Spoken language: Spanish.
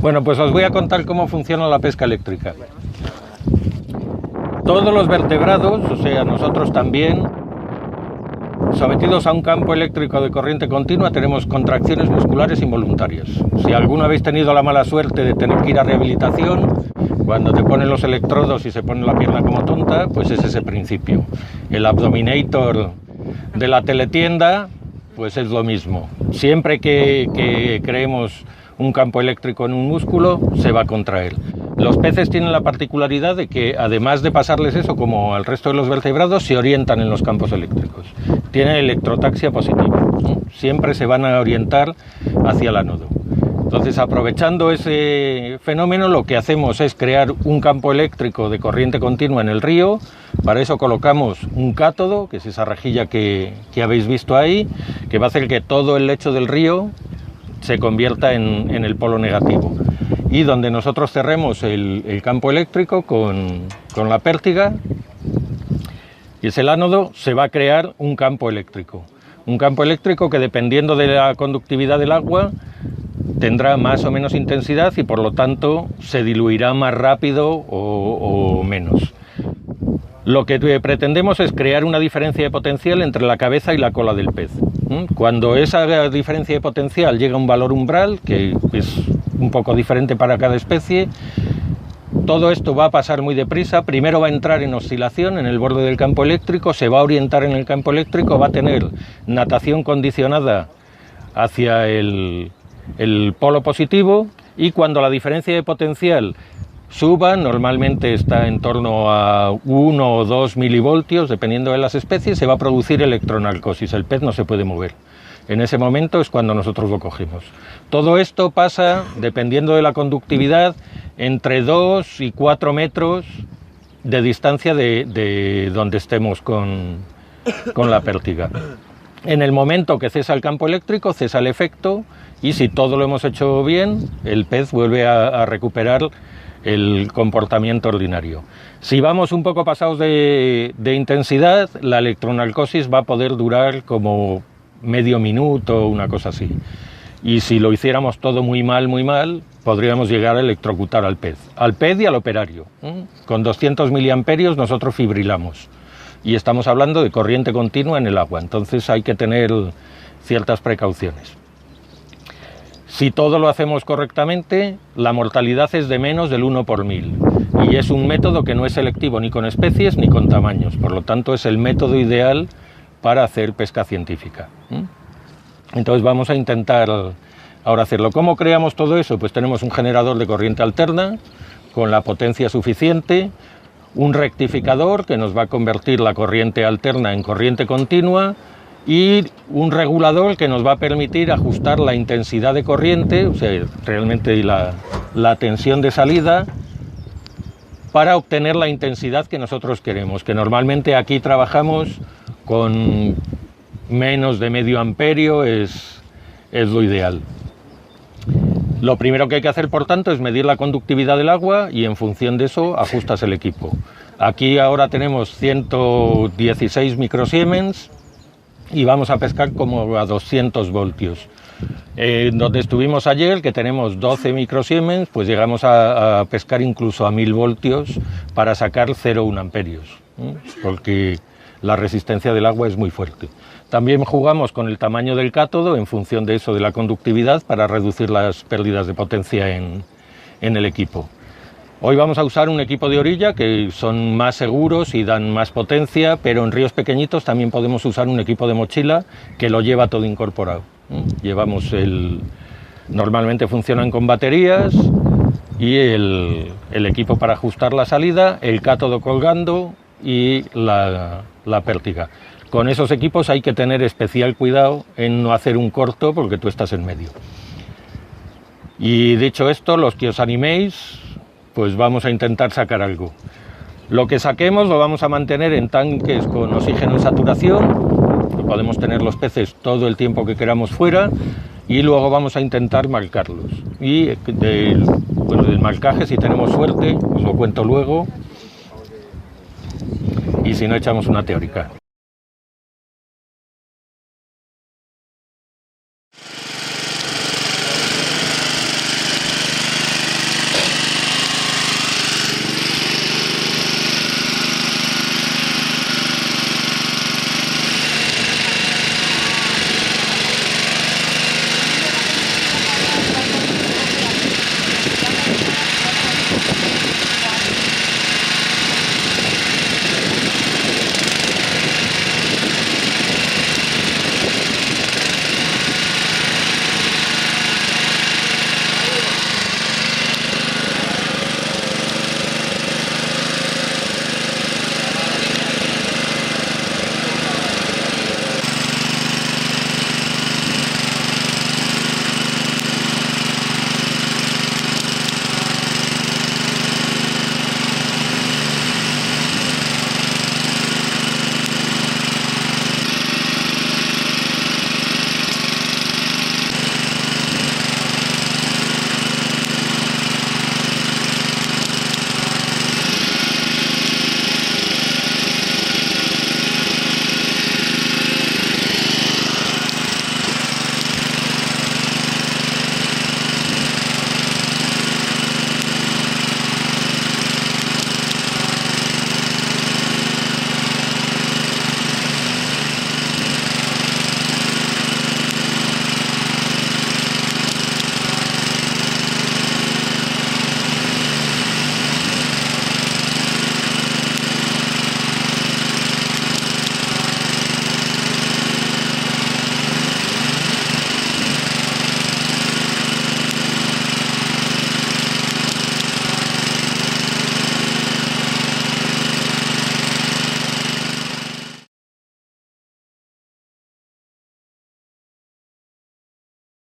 Bueno, pues os voy a contar cómo funciona la pesca eléctrica. Todos los vertebrados, o sea, nosotros también, sometidos a un campo eléctrico de corriente continua, tenemos contracciones musculares involuntarias. Si alguno habéis tenido la mala suerte de tener que ir a rehabilitación, cuando te ponen los electrodos y se pone la pierna como tonta, pues es ese principio. El abdominator de la teletienda, pues es lo mismo. Siempre que creemos un campo eléctrico en un músculo, se va a contraer. Los peces tienen la particularidad de que, además de pasarles eso, como al resto de los vertebrados, se orientan en los campos eléctricos. Tienen electrotaxia positiva, ¿no? Siempre se van a orientar hacia el ánodo. Entonces, aprovechando ese fenómeno, lo que hacemos es crear un campo eléctrico de corriente continua en el río. Para eso colocamos un cátodo, que es esa rejilla que habéis visto ahí, que va a hacer que todo el lecho del río se convierta en el polo negativo. Y donde nosotros cerremos el campo eléctrico con la pértiga, y es el ánodo, se va a crear un campo eléctrico. Un campo eléctrico que, dependiendo de la conductividad del agua, tendrá más o menos intensidad y por lo tanto se diluirá más rápido o menos. Lo que pretendemos es crear una diferencia de potencial entre la cabeza y la cola del pez. Cuando esa diferencia de potencial llega a un valor umbral, que es un poco diferente para cada especie, todo esto va a pasar muy deprisa. Primero va a entrar en oscilación en el borde del campo eléctrico, se va a orientar en el campo eléctrico, va a tener natación condicionada hacia el polo positivo, y cuando la diferencia de potencial suba, normalmente está en torno a 1 o 2 milivoltios, dependiendo de las especies, se va a producir electronarcosis, el pez no se puede mover. En ese momento es cuando nosotros lo cogemos. Todo esto pasa, dependiendo de la conductividad, entre 2 y 4 metros de distancia de donde estemos con la pértiga. En el momento que cesa el campo eléctrico, cesa el efecto, y si todo lo hemos hecho bien, el pez vuelve a recuperar el comportamiento ordinario. Si vamos un poco pasados de intensidad, la electronarcosis va a poder durar como medio minuto, una cosa así. Y si lo hiciéramos todo muy mal, podríamos llegar a electrocutar al pez y al operario. Con 200 miliamperios nosotros fibrilamos. Y estamos hablando de corriente continua en el agua, entonces hay que tener ciertas precauciones. Si todo lo hacemos correctamente, la mortalidad es de menos del 1 por 1000, y es un método que no es selectivo ni con especies ni con tamaños, por lo tanto es el método ideal para hacer pesca científica. Entonces vamos a intentar ahora hacerlo. ¿Cómo creamos todo eso? Pues tenemos un generador de corriente alterna con la potencia suficiente, un rectificador que nos va a convertir la corriente alterna en corriente continua, y un regulador que nos va a permitir ajustar la intensidad de corriente, o sea, realmente la tensión de salida, para obtener la intensidad que nosotros queremos, que normalmente aquí trabajamos con menos de medio amperio, es lo ideal. Lo primero que hay que hacer, por tanto, es medir la conductividad del agua, y en función de eso ajustas el equipo. Aquí ahora tenemos 116 microsiemens y vamos a pescar como a 200 voltios. Donde estuvimos ayer, que tenemos 12 microsiemens, pues llegamos a pescar incluso a 1000 voltios para sacar 0,1 amperios, porque la resistencia del agua es muy fuerte. También jugamos con el tamaño del cátodo en función de eso, de la conductividad, para reducir las pérdidas de potencia en el equipo. Hoy vamos a usar un equipo de orilla, que son más seguros y dan más potencia, pero en ríos pequeñitos también podemos usar un equipo de mochila que lo lleva todo incorporado. Llevamos normalmente funcionan con baterías, y el equipo para ajustar la salida, el cátodo colgando y la pértiga. Con esos equipos hay que tener especial cuidado en no hacer un corto, porque tú estás en medio. Y dicho esto, los que os animéis, pues vamos a intentar sacar algo. Lo que saquemos lo vamos a mantener en tanques con oxígeno en saturación, que podemos tener los peces todo el tiempo que queramos fuera, y luego vamos a intentar marcarlos. Y del marcaje, si tenemos suerte, os lo cuento luego, y si no, echamos una teórica.